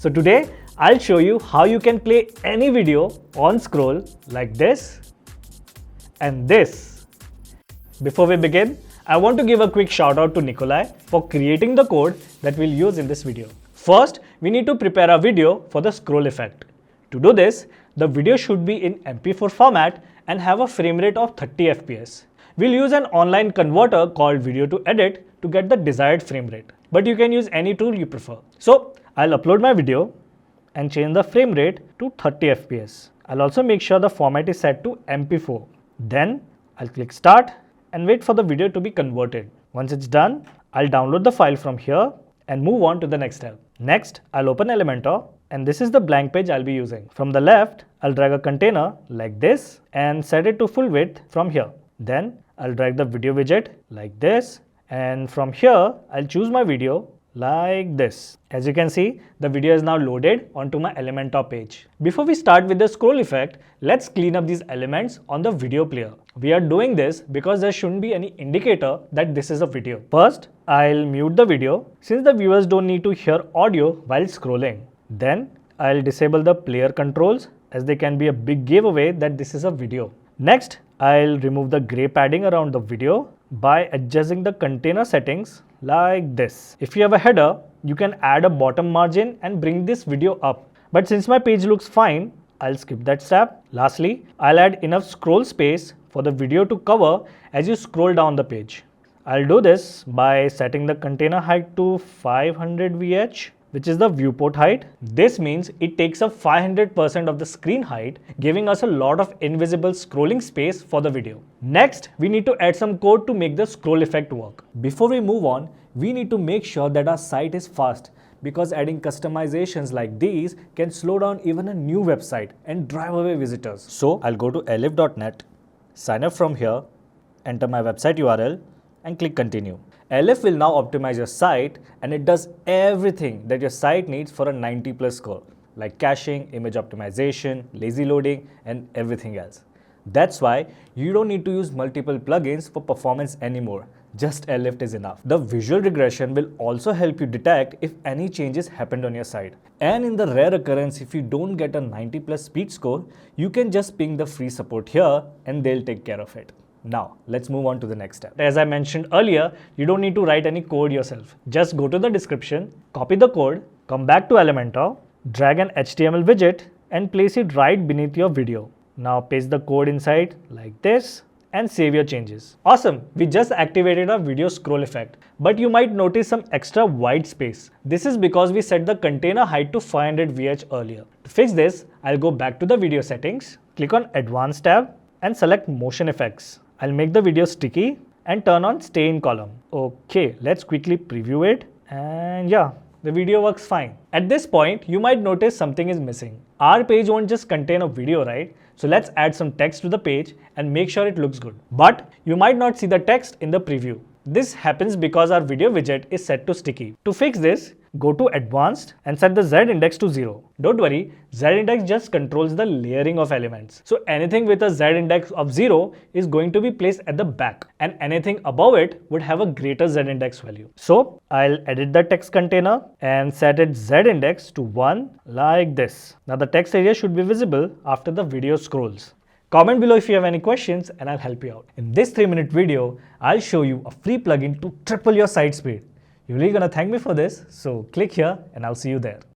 So today I'll show you how you can play any video on scroll like this and this. Before we begin, I want to give a quick shout out to Nicolai for creating the code that we'll use in this video. First, we need to prepare a video for the scroll effect. To do this, the video should be in MP4 format and have a frame rate of 30 FPS. We'll use an online converter called Video to Edit to get the desired frame rate. But you can use any tool you prefer. So, I'll upload my video and change the frame rate to 30 FPS. I'll also make sure the format is set to MP4. Then, I'll click Start and wait for the video to be converted. Once it's done, I'll download the file from here and move on to the next step. Next, I'll open Elementor and this is the blank page I'll be using. From the left, I'll drag a container like this and set it to full width from here. Then, I'll drag the video widget like this and from here, I'll choose my video like this. As you can see, the video is now loaded onto my Elementor page. Before we start with the scroll effect, let's clean up these elements on the video player. We are doing this because there shouldn't be any indicator that this is a video. First, I'll mute the video since the viewers don't need to hear audio while scrolling. Then, I'll disable the player controls as they can be a big giveaway that this is a video. Next, I'll remove the gray padding around the video by adjusting the container settings like this. If you have a header, you can add a bottom margin and bring this video up. But since my page looks fine, I'll skip that step. Lastly, I'll add enough scroll space for the video to cover as you scroll down the page. I'll do this by setting the container height to 500 VH, which is the viewport height. This means it takes up 500% of the screen height, giving us a lot of invisible scrolling space for the video. Next, we need to add some code to make the scroll effect work. Before we move on, we need to make sure that our site is fast because adding customizations like these can slow down even a new website and drive away visitors. So I'll go to elif.net, sign up from here, enter my website URL and click continue. Elif will now optimize your site and it does everything that your site needs for a 90+ score, like caching, image optimization, lazy loading, and everything else. That's why you don't need to use multiple plugins for performance anymore. Just Elif is enough. The visual regression will also help you detect if any changes happened on your site. And in the rare occurrence, if you don't get a 90+ speed score, you can just ping the free support here and they'll take care of it. Now, let's move on to the next step. As I mentioned earlier, you don't need to write any code yourself. Just go to the description, copy the code, come back to Elementor, drag an HTML widget and place it right beneath your video. Now paste the code inside like this and save your changes. Awesome, we just activated our video scroll effect, but you might notice some extra white space. This is because we set the container height to 500 VH earlier. To fix this, I'll go back to the video settings, click on Advanced tab and select Motion Effects. I'll make the video sticky and turn on Stay in Column. Okay, let's quickly preview it and yeah, the video works fine. At this point, you might notice something is missing. Our page won't just contain a video, right? So let's add some text to the page and make sure it looks good. But you might not see the text in the preview. This happens because our video widget is set to sticky. To fix this, go to Advanced and set the Z index to 0. Don't worry, Z index just controls the layering of elements. So anything with a Z index of 0 is going to be placed at the back and anything above it would have a greater Z index value. So I'll edit the text container and set its Z index to 1 like this. Now the text area should be visible after the video scrolls. Comment below if you have any questions and I'll help you out. In this 3-minute video, I'll show you a free plugin to triple your site speed. You're really gonna thank me for this, so click here and I'll see you there.